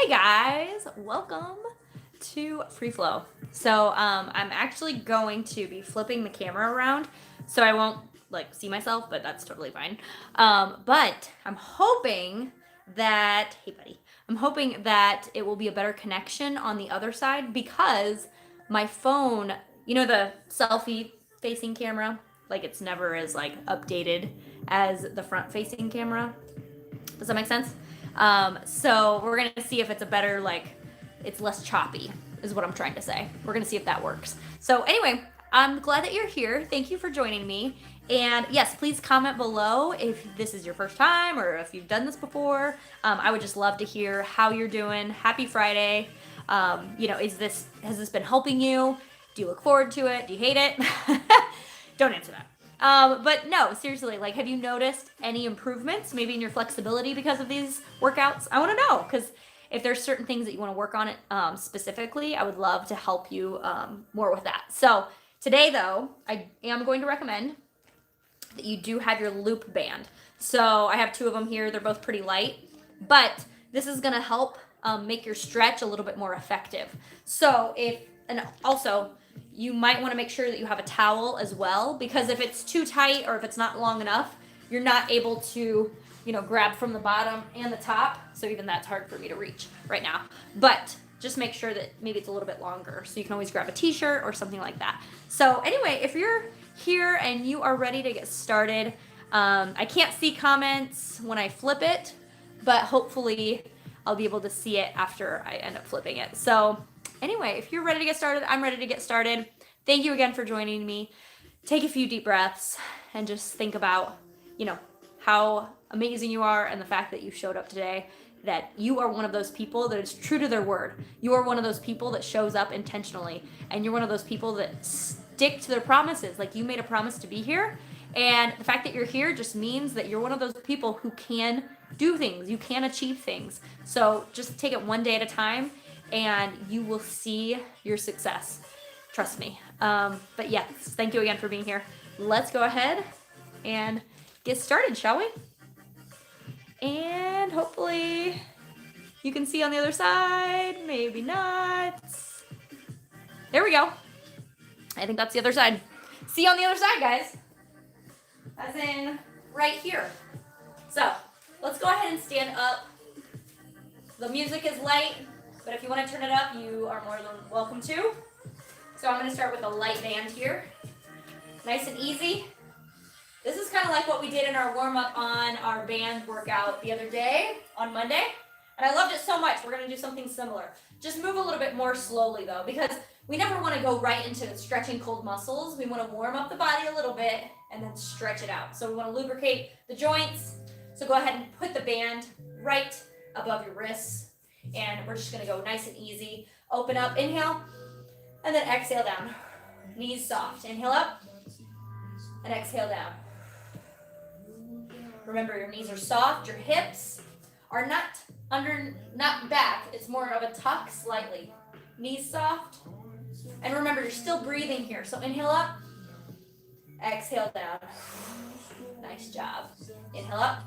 Hey guys, welcome to Free Flow. So I'm actually going to be flipping the camera around so I won't like see myself, but that's totally fine. But I'm hoping that, hey buddy, I'm hoping that it will be a better connection on the other side because my phone, you know, the selfie facing camera, like it's never as like updated as the front facing camera. Does that make sense? So we're gonna see if it's a better, like, it's less choppy, is what I'm trying to say. We're gonna see if that works. So anyway, I'm glad that you're here. Thank you for joining me. And yes, please comment below if this is your first time or if you've done this before. I would just love to hear how you're doing. Happy Friday. Has this been helping you? Do you look forward to it? Do you hate it? Don't answer that. But no, seriously, like, have you noticed any improvements maybe in your flexibility because of these workouts? I want to know because if there's certain things that you want to work on it specifically, I would love to help you more with that. So today, though, I am going to recommend that you do have your loop band. So I have two of them here. They're both pretty light, but this is going to help make your stretch a little bit more effective. And also, you might want to make sure that you have a towel as well, because if it's too tight or if it's not long enough, you're not able to, grab from the bottom and the top. So even that's hard for me to reach right now. But just make sure that maybe it's a little bit longer. So you can always grab a t-shirt or something like that. So anyway, if you're here and you are ready to get started, I can't see comments when I flip it, but hopefully I'll be able to see it after I end up flipping it. So anyway, if you're ready to get started, I'm ready to get started. Thank you again for joining me. Take a few deep breaths and just think about, how amazing you are and the fact that you showed up today, that you are one of those people that is true to their word. You are one of those people that shows up intentionally, and you're one of those people that stick to their promises. Like, you made a promise to be here, and the fact that you're here just means that you're one of those people who can do things. You can achieve things. So just take it one day at a time, and you will see your success. Trust me. But yes, thank you again for being here. Let's go ahead and get started, shall we? And hopefully you can see on the other side. Maybe not. There we go. I think that's the other side. See you on the other side, guys. As in right here. So let's go ahead and stand up. The music is light, but if you want to turn it up, you are more than welcome to. So I'm going to start with a light band here. Nice and easy. This is kind of like what we did in our warm-up on our band workout the other day on Monday. And I loved it so much. We're going to do something similar. Just move a little bit more slowly, though, because we never want to go right into stretching cold muscles. We want to warm up the body a little bit and then stretch it out. So we want to lubricate the joints. So go ahead and put the band right above your wrists. And we're just going to go nice and easy. Open up, inhale, and then exhale down. Knees soft. Inhale up, and exhale down. Remember, your knees are soft, your hips are not back. It's more of a tuck slightly. Knees soft. And remember, you're still breathing here. So inhale up, exhale down. Nice job. Inhale up.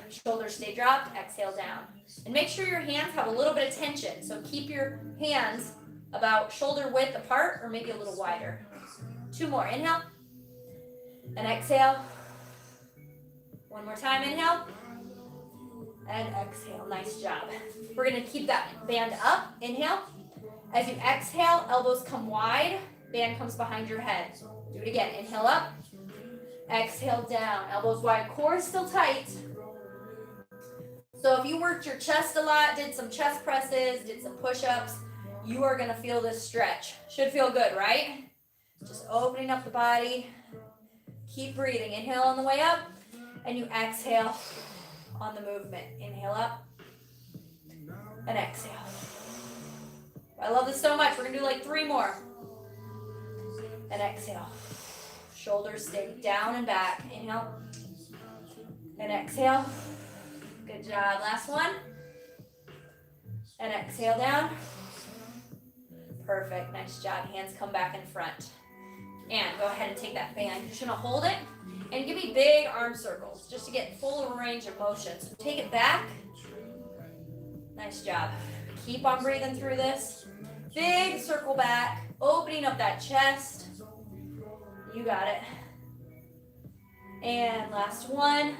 Shoulders stay dropped, exhale down. And make sure your hands have a little bit of tension. So keep your hands about shoulder width apart or maybe a little wider. Two more. Inhale. And exhale. One more time. Inhale. And exhale. Nice job. We're going to keep that band up. Inhale. As you exhale, elbows come wide. Band comes behind your head. Do it again. Inhale up. Exhale down. Elbows wide. Core still tight. So if you worked your chest a lot, did some chest presses, did some push-ups, you are going to feel this stretch. Should feel good, right? Just opening up the body. Keep breathing. Inhale on the way up, and you exhale on the movement. Inhale up, and exhale. I love this so much. We're going to do like 3 more. And exhale. Shoulders stay down and back. Inhale, and exhale. Good job. Last one. And exhale down. Perfect. Nice job. Hands come back in front. And go ahead and take that band. You're just going to hold it and give me big arm circles just to get full range of motion. So take it back. Nice job. Keep on breathing through this. Big circle back, opening up that chest. You got it. And last one.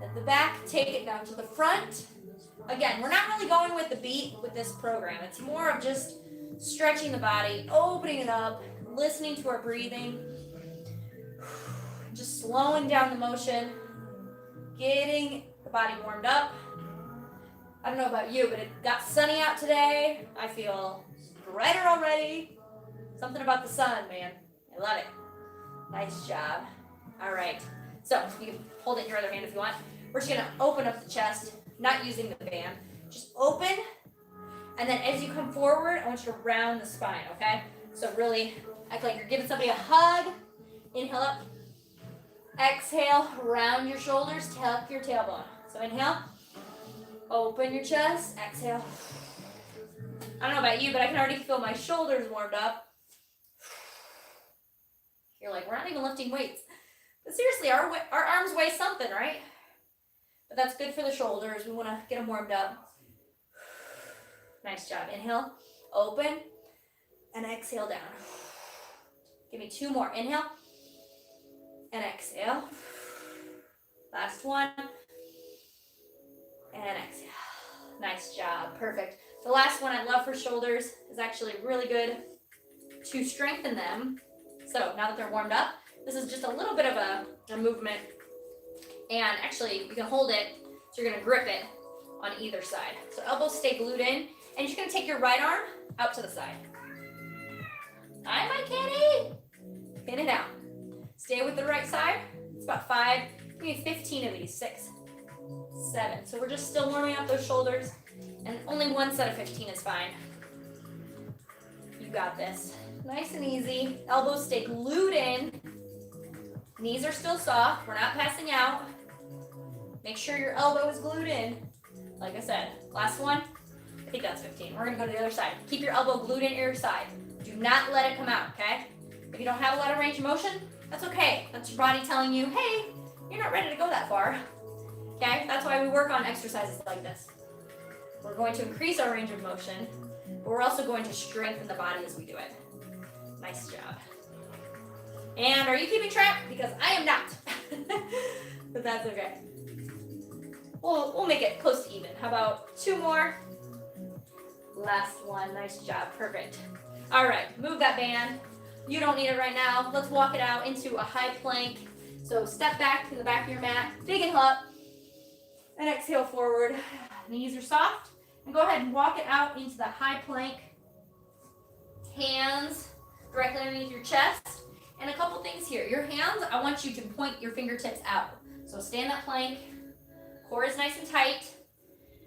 At the back, take it down to the front. Again, we're not really going with the beat with this program. It's more of just stretching the body, opening it up, listening to our breathing, just slowing down the motion, getting the body warmed up. I don't know about you, but it got sunny out today. I feel brighter already. Something about the sun, man. I love it. Nice job. All right. So you can hold it in your other hand if you want. We're just gonna open up the chest, not using the band. Just open, and then as you come forward, I want you to round the spine, okay? So really act like you're giving somebody a hug. Inhale up. Exhale, round your shoulders, tuck your tailbone. So inhale, open your chest, exhale. I don't know about you, but I can already feel my shoulders warmed up. You're like, we're not even lifting weights. But seriously, our arms weigh something, right? But that's good for the shoulders. We want to get them warmed up. Nice job. Inhale, open, and exhale down. Give me 2 more. Inhale, and exhale. Last one, and exhale. Nice job. Perfect. The last one I love for shoulders is actually really good to strengthen them. So now that they're warmed up, this is just a little bit of a movement. And actually, you can hold it, so you're going to grip it on either side. So elbows stay glued in, and you're just going to take your right arm out to the side. Hi, my kitty. Pin it down. Stay with the right side. It's about 5, maybe 15 of these. 6, 7. So we're just still warming up those shoulders, and only one set of 15 is fine. You got this. Nice and easy. Elbows stay glued in. Knees are still soft. We're not passing out. Make sure your elbow is glued in. Like I said, last one. I think that's 15. We're going to go to the other side. Keep your elbow glued in your side. Do not let it come out, okay? If you don't have a lot of range of motion, that's okay. That's your body telling you, hey, you're not ready to go that far. Okay? That's why we work on exercises like this. We're going to increase our range of motion, but we're also going to strengthen the body as we do it. Nice job. And are you keeping track? Because I am not. But that's okay. We'll make it close to even. How about 2 more? Last one. Nice job. Perfect. All right. Move that band. You don't need it right now. Let's walk it out into a high plank. So step back to the back of your mat. Big inhale up. And exhale forward. Knees are soft. And go ahead and walk it out into the high plank. Hands directly underneath your chest. And a couple things here. Your hands, I want you to point your fingertips out. So stay in that plank. Core is nice and tight.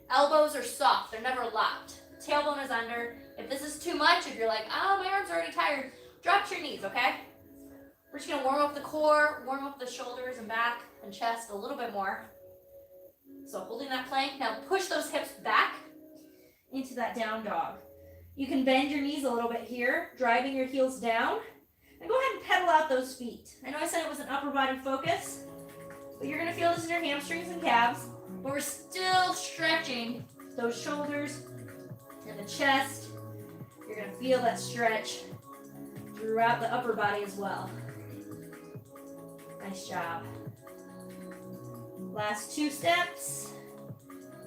Elbows are soft. They're never locked. Tailbone is under. If this is too much, if you're like, oh, my arms are already tired, drop to your knees, okay? We're just going to warm up the core, warm up the shoulders and back and chest a little bit more. So holding that plank. Now push those hips back into that down dog. You can bend your knees a little bit here, driving your heels down. And go ahead and pedal out those feet. I know I said it was an upper body focus, but you're going to feel this in your hamstrings and calves. But we're still stretching those shoulders and the chest. You're going to feel that stretch throughout the upper body as well. Nice job. Last 2 steps.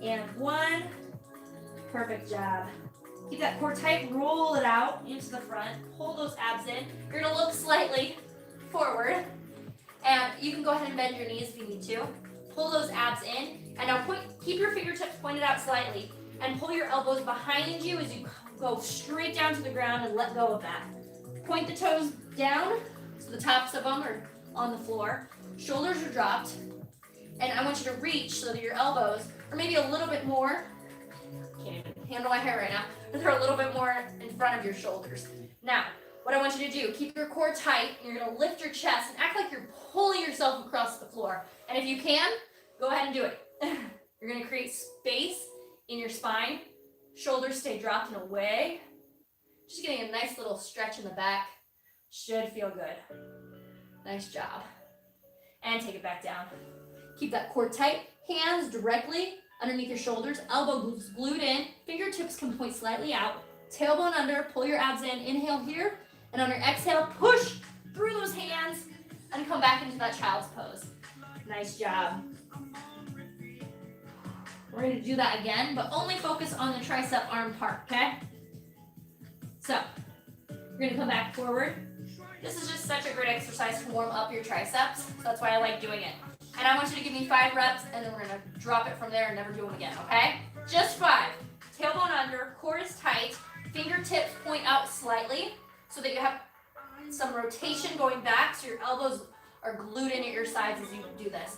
And 1. Perfect job. Keep that core tight, roll it out into the front, pull those abs in. You're gonna look slightly forward, and you can go ahead and bend your knees if you need to. Pull those abs in, and now keep your fingertips pointed out slightly, and pull your elbows behind you as you go straight down to the ground and let go of that. Point the toes down, so the tops of them are on the floor. Shoulders are dropped, and I want you to reach so that your elbows are maybe a little bit more, can't even handle my hair right now, but they're a little bit more in front of your shoulders. Now, what I want you to do, keep your core tight. You're going to lift your chest and act like you're pulling yourself across the floor. And if you can, go ahead and do it. You're going to create space in your spine. Shoulders stay dropped and away. Just getting a nice little stretch in the back. Should feel good. Nice job. And take it back down. Keep that core tight. Hands directly underneath your shoulders, elbows glued in, fingertips can point slightly out, tailbone under, pull your abs in, inhale here, and on your exhale, push through those hands and come back into that child's pose. Nice job. We're going to do that again, but only focus on the tricep arm part, okay? So, we're going to come back forward. This is just such a great exercise to warm up your triceps, so that's why I like doing it. And I want you to give me 5 reps, and then we're going to drop it from there and never do them again, okay? Just 5. Tailbone under, core is tight, fingertips point out slightly so that you have some rotation going back, so your elbows are glued in at your sides as you do this.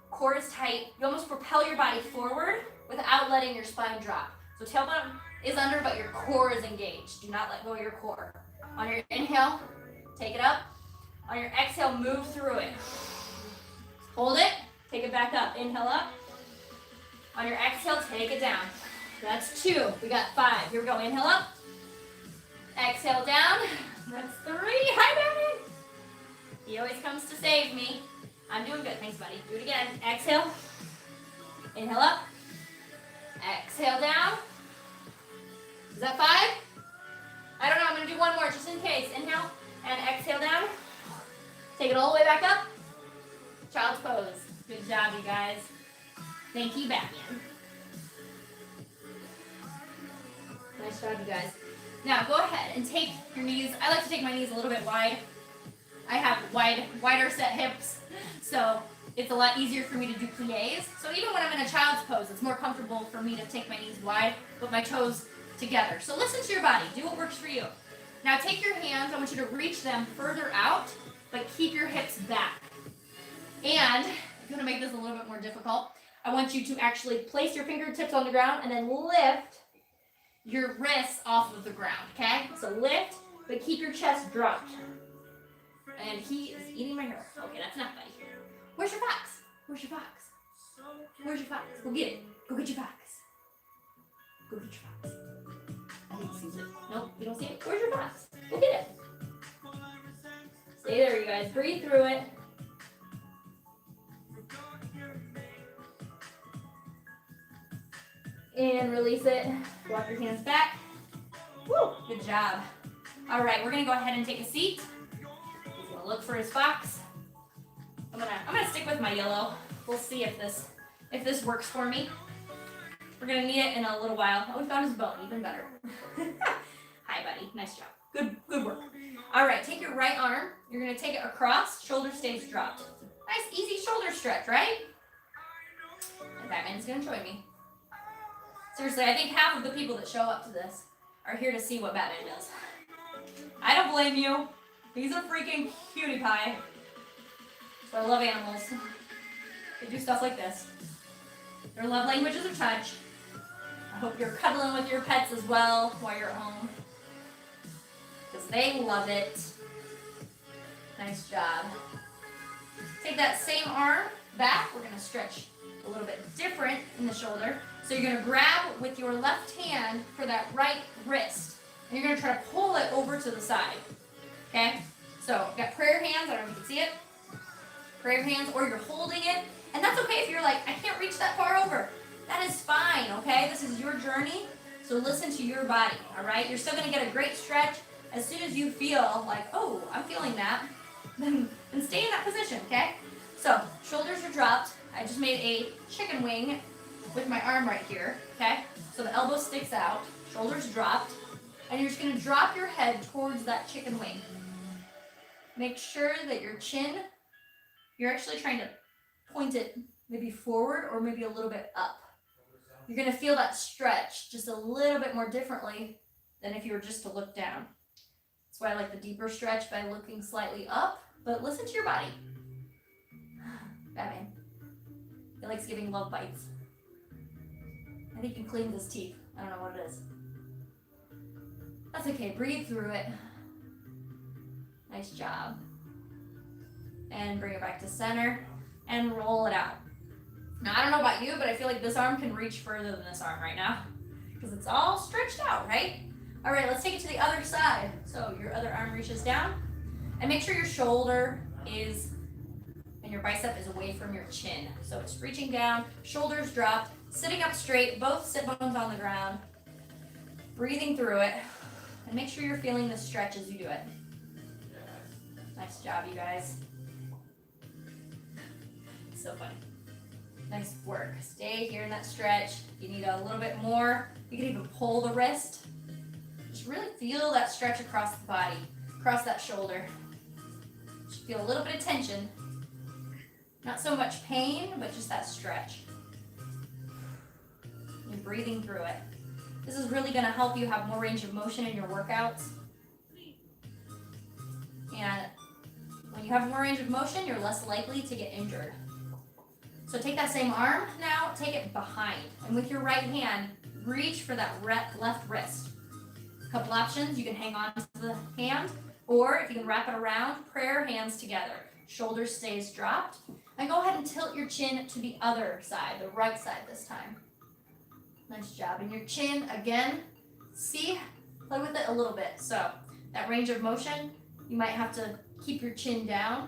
Core is tight. You almost propel your body forward without letting your spine drop. So tailbone is under, but your core is engaged. Do not let go of your core. On your inhale, take it up. On your exhale, move through it. Hold it, take it back up. Inhale up. On your exhale, take it down. That's 2. We got 5. Here we go. Inhale up. Exhale down. That's 3. Hi, baby. He always comes to save me. I'm doing good. Thanks, buddy. Do it again. Exhale. Inhale up. Exhale down. Is that 5? I don't know. I'm going to do one more just in case. Inhale and exhale down. Take it all the way back up. Child's pose. Good job, you guys. Thank you, Batman. Nice job, you guys. Now go ahead and take your knees. I like to take my knees a little bit wide. I have wider set hips, so it's a lot easier for me to do pliés. So even when I'm in a child's pose, it's more comfortable for me to take my knees wide, put my toes together. So listen to your body. Do what works for you. Now take your hands. I want you to reach them further out, but keep your hips back. And I'm going to make this a little bit more difficult. I want you to actually place your fingertips on the ground and then lift your wrists off of the ground, okay? So lift, but keep your chest dropped. And he is eating my hair. Okay, that's not funny. Where's your fox? Where's your fox? Where's your fox? Go get it. Go get your fox. Go get your fox. I think he sees it. Nope, you don't see it? Where's your fox? Go get it. Stay there, you guys. Breathe through it. And release it. Walk your hands back. Woo, good job. All right, we're gonna go ahead and take a seat. He's gonna look for his fox. I'm gonna stick with my yellow. We'll see if this works for me. We're gonna need it in a little while. Oh, we found his bone, even better. Hi, buddy. Nice job. Good work. All right, take your right arm. You're gonna take it across. Shoulder stays dropped. Nice, easy shoulder stretch, right? And Batman's gonna join me. Seriously, I think half of the people that show up to this are here to see what Batman does. I don't blame you. He's a freaking cutie pie. So I love animals. They do stuff like this. Their love languages are touch. I hope you're cuddling with your pets as well while you're home, because they love it. Nice job. Take that same arm back. We're going to stretch a little bit different in the shoulder. So you're going to grab with your left hand for that right wrist, and you're going to try to pull it over to the side. Okay? So got prayer hands. I don't know if you can see it. Prayer hands, or you're holding it. And that's okay if you're like, I can't reach that far over. That is fine, okay? This is your journey, so listen to your body, all right? You're still going to get a great stretch. As soon as you feel like, oh, I'm feeling that, then stay in that position, okay? So shoulders are dropped. I just made a chicken wing with my arm right here, okay? So the elbow sticks out, shoulders dropped, and you're just going to drop your head towards that chicken wing. Make sure that your chin, you're actually trying to point it maybe forward or maybe a little bit up. You're going to feel that stretch just a little bit more differently than if you were just to look down. That's why I like the deeper stretch by looking slightly up, but listen to your body. Batman. He likes giving love bites. I think he cleans his teeth. I don't know what it is. That's okay. Breathe through it. Nice job. And bring it back to center and roll it out. Now, I don't know about you, but I feel like this arm can reach further than this arm right now because it's all stretched out, right? All right, let's take it to the other side. So your other arm reaches down, and make sure your shoulder is, and your bicep is away from your chin. So it's reaching down, shoulders dropped, Sitting up straight, both sit bones on the ground. Breathing through it. And make sure you're feeling the stretch as you do it. Nice job, you guys. So funny. Nice work. Stay here in that stretch. You need a little bit more. You can even pull the wrist. Just really feel that stretch across the body, across that shoulder. Just feel a little bit of tension. Not so much pain, but just that stretch. And breathing through it. This is really going to help you have more range of motion in your workouts. And when you have more range of motion, you're less likely to get injured. So take that same arm now, take it behind. And with your right hand, reach for that left wrist. A couple options, you can hang on to the hand, or if you can wrap it around, prayer hands together. Shoulder stays dropped. And go ahead and tilt your chin to the other side, the right side this time. Nice job. And your chin, again, play with it a little bit. So that range of motion, you might have to keep your chin down.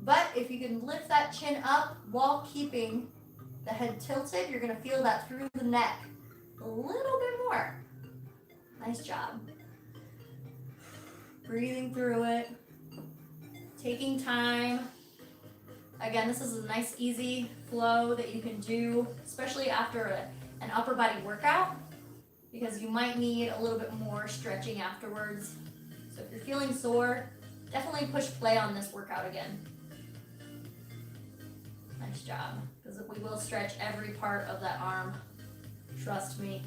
But if you can lift that chin up while keeping the head tilted, you're going to feel that through the neck a little bit more. Nice job. Breathing through it. Taking time. Again, this is a nice, easy flow that you can do, especially after an upper body workout, because you might need a little bit more stretching afterwards. So if you're feeling sore, definitely push play on this workout again. Nice job, because we will stretch every part of that arm. Trust me.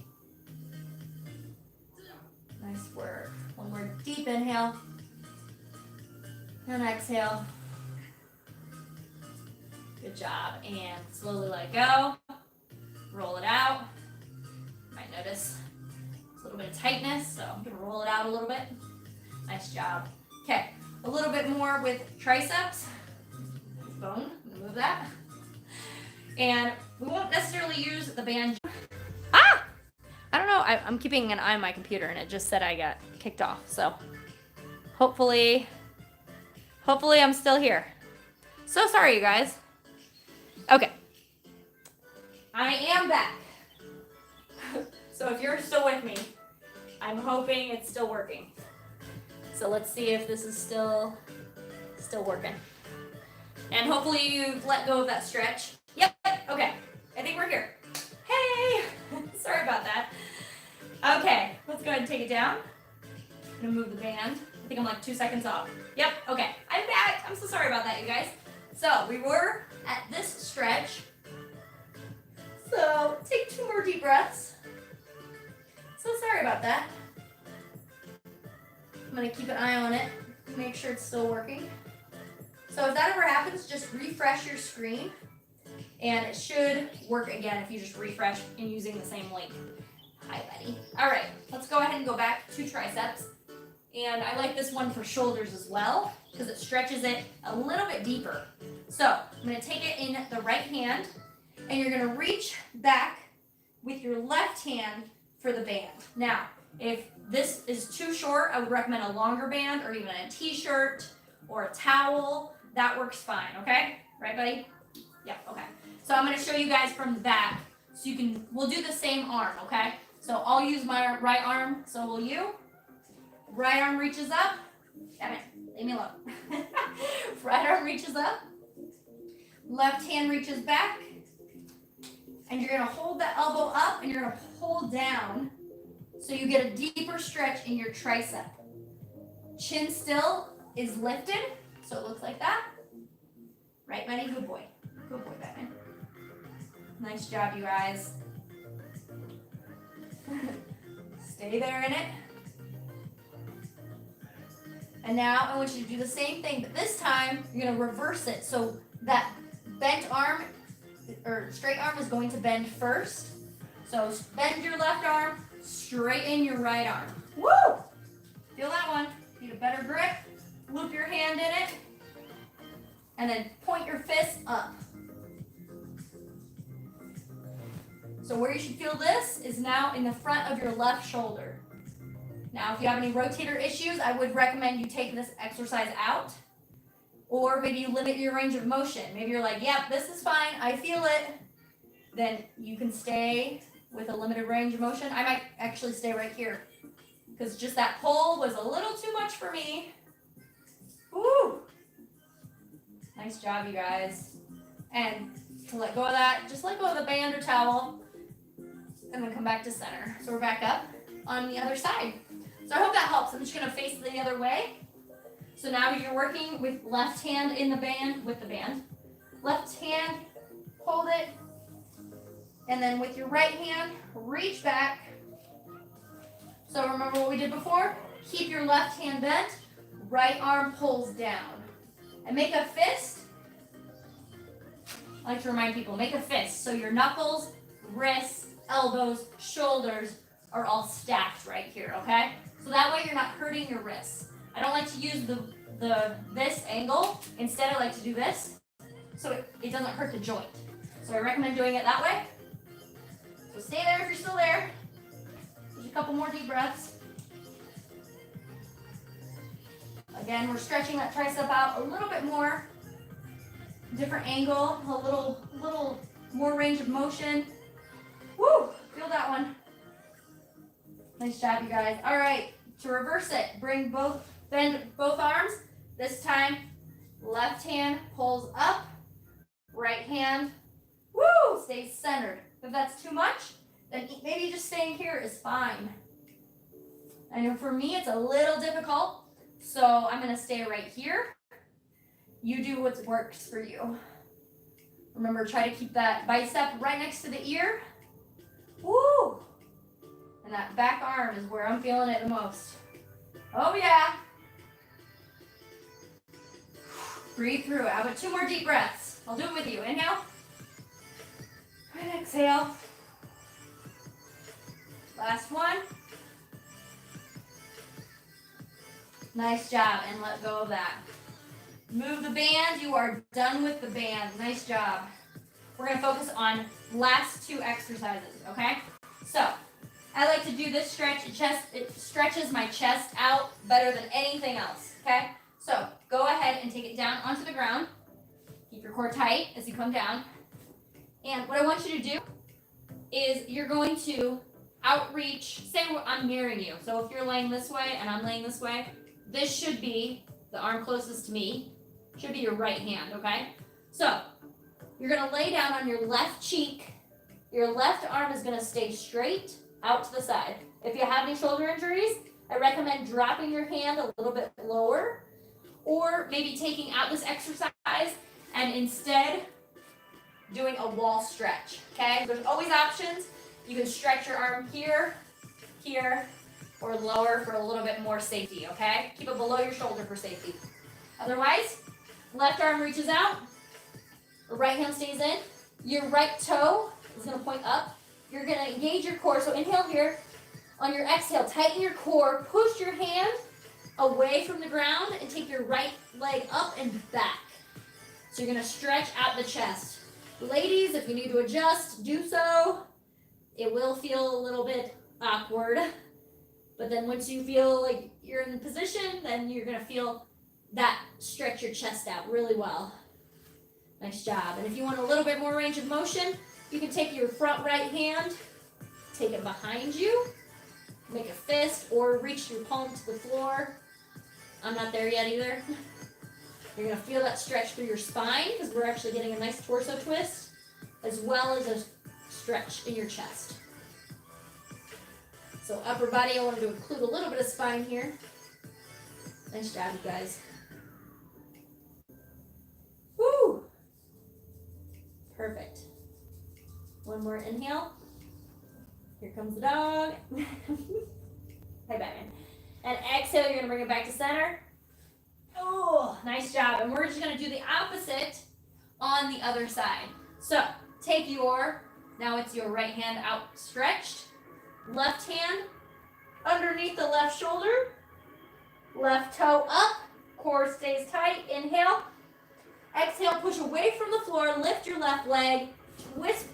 Nice work. One more deep inhale. And exhale. Good job. And slowly let go. Roll it out. You might notice a little bit of tightness, so I'm going to roll it out a little bit. Nice job. Okay, a little bit more with triceps. Bone, I'm going to move that. And we won't necessarily use the band. I don't know. I'm keeping an eye on my computer, and it just said I got kicked off. So hopefully I'm still here. So sorry, you guys. Okay. I am back. So if you're still with me, I'm hoping it's still working. So let's see if this is still working. And hopefully you've let go of that stretch. Yep, okay. I think we're here. Hey! Sorry about that. Okay, let's go ahead and take it down. I'm gonna move the band. I think I'm like 2 seconds off. Yep, okay. I'm back. I'm so sorry about that, you guys. So we were at this stretch. So take 2 more deep breaths. So sorry about that. I'm gonna keep an eye on it, make sure it's still working. So if that ever happens, just refresh your screen and it should work again if you just refresh and using the same link. Hi, buddy. All right, let's go ahead and go back to triceps. And I like this one for shoulders as well because it stretches it a little bit deeper. So I'm gonna take it in the right hand and you're gonna reach back with your left hand for the band. Now, if this is too short, I would recommend a longer band or even a t-shirt or a towel. That works fine, okay? Right, buddy? Yeah, okay. So I'm gonna show you guys from the back. So we'll do the same arm, okay? So I'll use my right arm, so will you. Right arm reaches up. Damn it, leave me alone. Right arm reaches up. Left hand reaches back. And you're gonna hold that elbow up and you're gonna pull down so you get a deeper stretch in your tricep. Chin still is lifted, so it looks like that. Right, buddy? Good boy. Good boy, Batman. Nice job, you guys. Stay there in it. And now I want you to do the same thing, but this time you're going to reverse it. So that bent arm or straight arm is going to bend first. So bend your left arm, straighten your right arm. Woo! Feel that one. Need a better grip. Loop your hand in it. And then point your fist up. So where you should feel this is now in the front of your left shoulder. Now, if you have any rotator issues, I would recommend you take this exercise out. Or maybe you limit your range of motion. Maybe you're like, yep, this is fine. I feel it. then you can stay with a limited range of motion. I might actually stay right here because just that pull was a little too much for me. Woo! Nice job, you guys. And to let go of that, just let go of the band or towel and then come back to center. So we're back up on the other side. So I hope that helps. I'm just gonna face the other way. So now you're working with left hand in the band, with the band. Left hand, hold it. And then with your right hand, reach back. So remember what we did before? Keep your left hand bent, right arm pulls down. And make a fist. I like to remind people, make a fist. So your knuckles, wrists, elbows, shoulders are all stacked right here, okay? So that way you're not hurting your wrists. I don't like to use this angle. Instead, I like to do this so it doesn't hurt the joint. So I recommend doing it that way. So stay there if you're still there. Just a couple more deep breaths. Again, we're stretching that tricep out a little bit more. Different angle, a little more range of motion. Woo! Feel that one. Nice job, you guys. All right, to reverse it, bend both arms. This time, left hand pulls up, right hand, woo, stays centered. If that's too much, then maybe just staying here is fine. I know for me, it's a little difficult, so I'm gonna stay right here. You do what works for you. Remember, try to keep that bicep right next to the ear. Woo! And that back arm is where I'm feeling it the most. Oh yeah. Breathe through it. How about 2 more deep breaths? I'll do it with you. Inhale. And exhale. Last one. Nice job. And let go of that. Move the band. You are done with the band. Nice job. We're going to focus on last 2 exercises, okay? So, I like to do this stretch. It stretches my chest out better than anything else, okay? So, go ahead and take it down onto the ground. Keep your core tight as you come down. And what I want you to do is you're going to outreach. Say I'm mirroring you. So if you're laying this way and I'm laying this way, this should be the arm closest to me. Should be your right hand, okay? So, you're going to lay down on your left cheek. Your left arm is going to stay straight out to the side. If you have any shoulder injuries, I recommend dropping your hand a little bit lower, or maybe taking out this exercise and instead doing a wall stretch, okay? There's always options. You can stretch your arm here, here, or lower for a little bit more safety, okay? Keep it below your shoulder for safety. Otherwise, left arm reaches out, the right hand stays in, your right toe is gonna point up. You're gonna engage your core, so inhale here. On your exhale, tighten your core, push your hand away from the ground and take your right leg up and back. So you're gonna stretch out the chest. Ladies, if you need to adjust, do so. It will feel a little bit awkward, but then once you feel like you're in position, then you're gonna feel that stretch your chest out really well. Nice job. And if you want a little bit more range of motion, you can take your front right hand, take it behind you, make a fist, or reach your palm to the floor. I'm not there yet either. You're gonna feel that stretch through your spine because we're actually getting a nice torso twist, as well as a stretch in your chest. So upper body, I wanted to include a little bit of spine here. Nice job, you guys. Woo! Perfect. One more inhale. Here comes the dog. Hi, Batman. And exhale, you're gonna bring it back to center. Oh, nice job. And we're just gonna do the opposite on the other side. So take now it's your right hand outstretched. Left hand underneath the left shoulder. Left toe up. Core stays tight. Inhale. Exhale, push away from the floor. Lift your left leg. Twist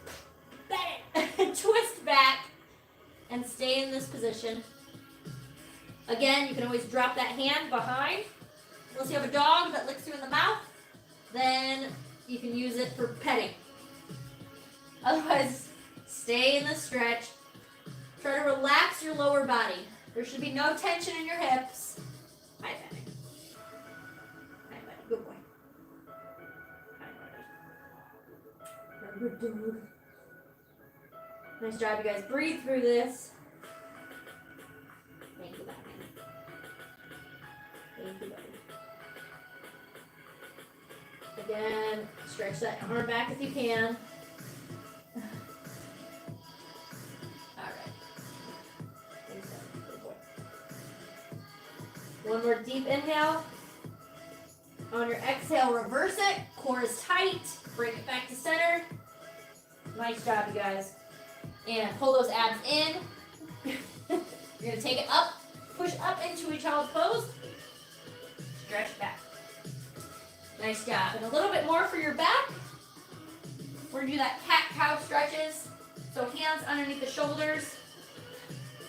back. Twist back. And stay in this position. Again, you can always drop that hand behind. Unless you have a dog that licks you in the mouth, then you can use it for petting. Otherwise, stay in the stretch. Try to relax your lower body. There should be no tension in your hips. Hi, Benny. Hi, buddy. Good boy. Hi, buddy. Good dog. Nice job, you guys. Breathe through this. Thank you, Batman. Thank you, buddy. Again, stretch that arm back if you can. One more deep inhale. On your exhale, reverse it. Core is tight. Bring it back to center. Nice job, you guys. And pull those abs in. You're going to take it up. Push up into a child's pose. Stretch back. Nice job. And a little bit more for your back. We're going to do that cat-cow stretches. So hands underneath the shoulders.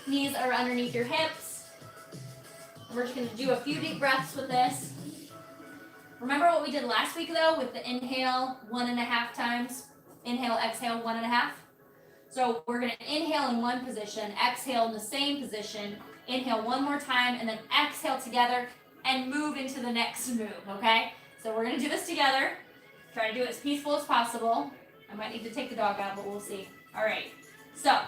Knees are underneath your hips. We're just going to do a few deep breaths with this. Remember what we did last week, though, with the inhale 1.5 times. Inhale, exhale, 1.5. So we're going to inhale in one position, exhale in the same position, inhale one more time, and then exhale together and move into the next move, okay? So we're going to do this together. Try to do it as peaceful as possible. I might need to take the dog out, but we'll see. All right. So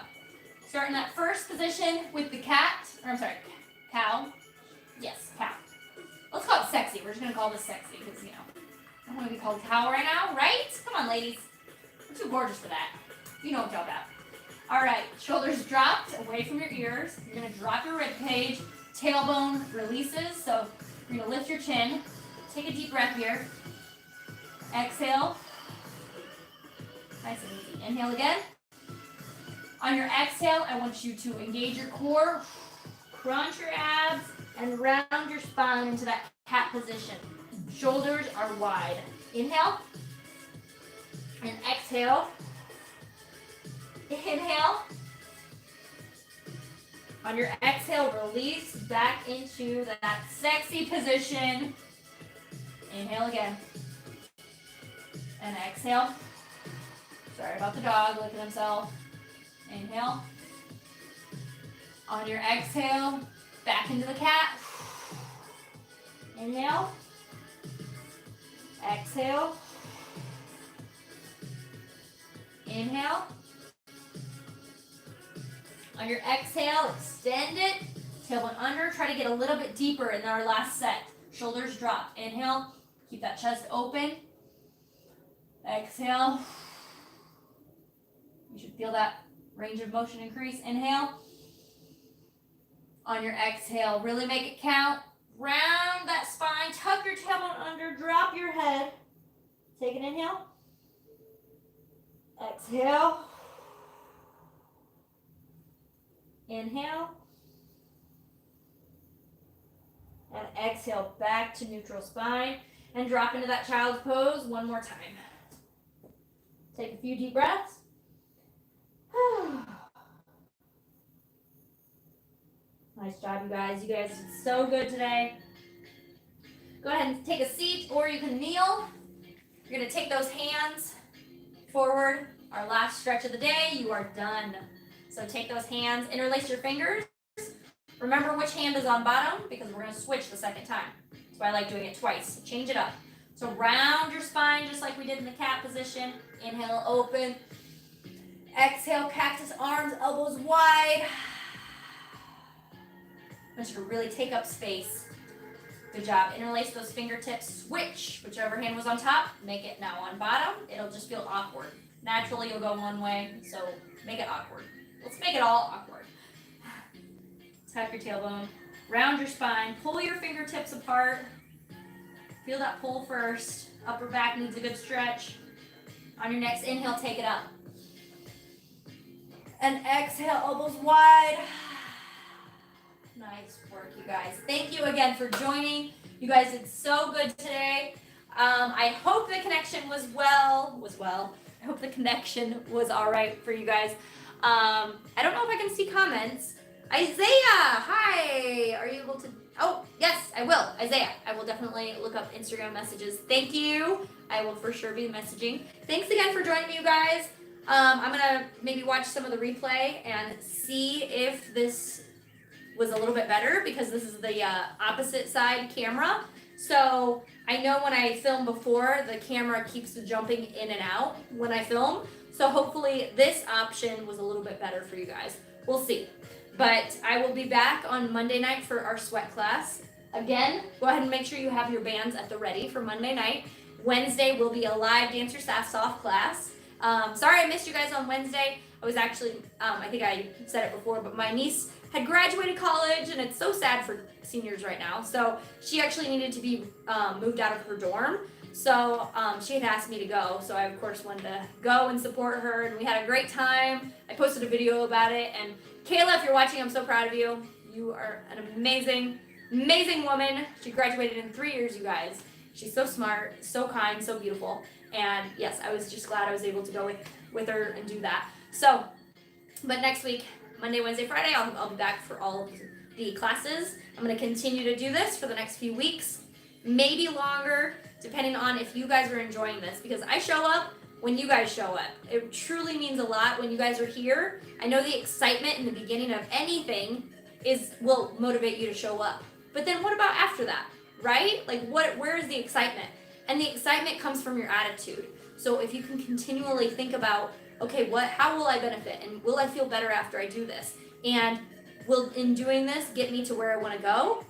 start in that first position with the cat, or I'm sorry, cow. Yes, cow. Let's call it sexy. We're just going to call this sexy because, you know, I don't want to be called cow right now, right? Come on, ladies. We're too gorgeous for that. You know what I'm talking about. All right, shoulders dropped away from your ears. You're going to drop your rib cage. Tailbone releases, so you're going to lift your chin. Take a deep breath here. Exhale. Nice and easy. Inhale again. On your exhale, I want you to engage your core, crunch your abs, and round your spine into that cat position. Shoulders are wide. Inhale. And exhale. Inhale. On your exhale, release back into that sexy position. Inhale again. And exhale. Sorry about the dog licking himself. Inhale. On your exhale, back into the cat. Inhale. Exhale. Inhale. On your exhale, extend it. Tailbone under. Try to get a little bit deeper in our last set. Shoulders drop. Inhale. Keep that chest open. Exhale. You should feel that range of motion increase. Inhale. On your exhale, really make it count. Round that spine. Tuck your tailbone under. Drop your head. Take an inhale. Exhale. Inhale. And exhale back to neutral spine. And drop into that child's pose one more time. Take a few deep breaths. Nice job, you guys. You guys did so good today. Go ahead and take a seat, or you can kneel. You're going to take those hands forward. Our last stretch of the day, you are done. So take those hands, interlace your fingers. Remember which hand is on bottom, because we're going to switch the second time. That's why I like doing it twice. Change it up. So round your spine just like we did in the cat position. Inhale, open. Exhale, cactus arms, elbows wide. I want you to really take up space. Good job. Interlace those fingertips. Switch. Whichever hand was on top, make it now on bottom. It'll just feel awkward. Naturally, you'll go one way, so make it awkward. Let's make it all awkward. Tuck your tailbone. Round your spine. Pull your fingertips apart. Feel that pull first. Upper back needs a good stretch. On your next inhale, take it up. And exhale, elbows wide. Nice work, you guys. Thank you again for joining. You guys did so good today. I hope the connection was well. I hope the connection was all right for you guys. I don't know if I can see comments. Isaiah, hi. Are you able to? Oh, yes, I will. Isaiah, I will definitely look up Instagram messages. Thank you. I will for sure be messaging. Thanks again for joining me, you guys. I'm gonna maybe watch some of the replay and see if this was a little bit better, because this is the opposite side camera. So I know when I film before, the camera keeps jumping in and out when I film. So hopefully this option was a little bit better for you guys. We'll see. But I will be back on Monday night for our sweat class. Again, go ahead and make sure you have your bands at the ready for Monday night. Wednesday will be a live dancer staff soft class. Sorry I missed you guys on Wednesday. I was actually, I think I said it before, but my niece had graduated college, and it's so sad for seniors right now. So she actually needed to be moved out of her dorm. So she had asked me to go. So I, of course, wanted to go and support her, and we had a great time. I posted a video about it. And Kayla, if you're watching, I'm so proud of you. You are an amazing, amazing woman. She graduated in 3 years, you guys. She's so smart, so kind, so beautiful. And yes, I was just glad I was able to go with her and do that. So, but next week, Monday, Wednesday, Friday, I'll be back for all of the classes. I'm going to continue to do this for the next few weeks, maybe longer, depending on if you guys are enjoying this, because I show up when you guys show up. It truly means a lot when you guys are here. I know the excitement in the beginning of anything will motivate you to show up. But then what about after that, right? Like where is the excitement? And the excitement comes from your attitude. So if you can continually think about, okay, how will I benefit? And will I feel better after I do this? And will, in doing this, get me to where I want to go?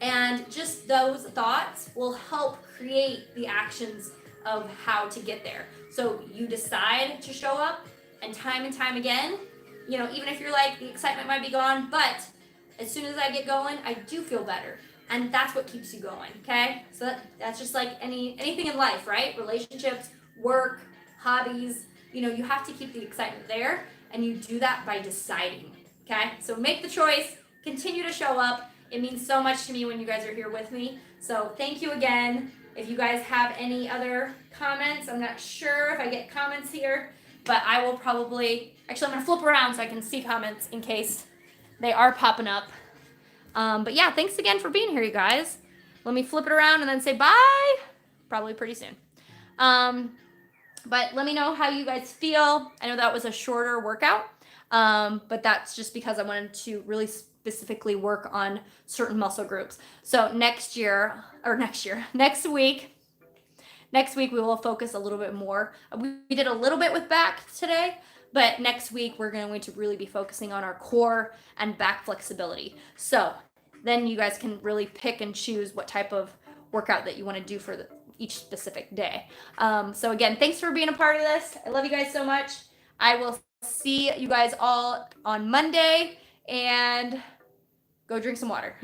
And just those thoughts will help create the actions of how to get there. So you decide to show up, and time again, even if you're like, the excitement might be gone, but as soon as I get going, I do feel better. And that's what keeps you going, okay? So that's just like anything in life, right? Relationships, work, hobbies, you have to keep the excitement there, and you do that by deciding, okay? So make the choice, continue to show up. It means so much to me when you guys are here with me. So thank you again. If you guys have any other comments, I'm not sure if I get comments here, but I will probably, actually I'm gonna flip around so I can see comments in case they are popping up. But yeah, thanks again for being here, you guys. Let me flip it around and then say bye, probably pretty soon. But let me know how you guys feel. I know that was a shorter workout, but that's just because I wanted to really specifically work on certain muscle groups. So next week we will focus a little bit more. We did a little bit with back today, but next week we're going to really be focusing on our core and back flexibility. So then you guys can really pick and choose what type of workout that you want to do for each specific day. So again, thanks for being a part of this. I love you guys so much. I will see you guys all on Monday, and go drink some water.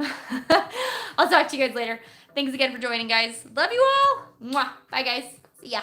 I'll talk to you guys later. Thanks again for joining, guys. Love you all. Mwah. Bye, guys. See ya.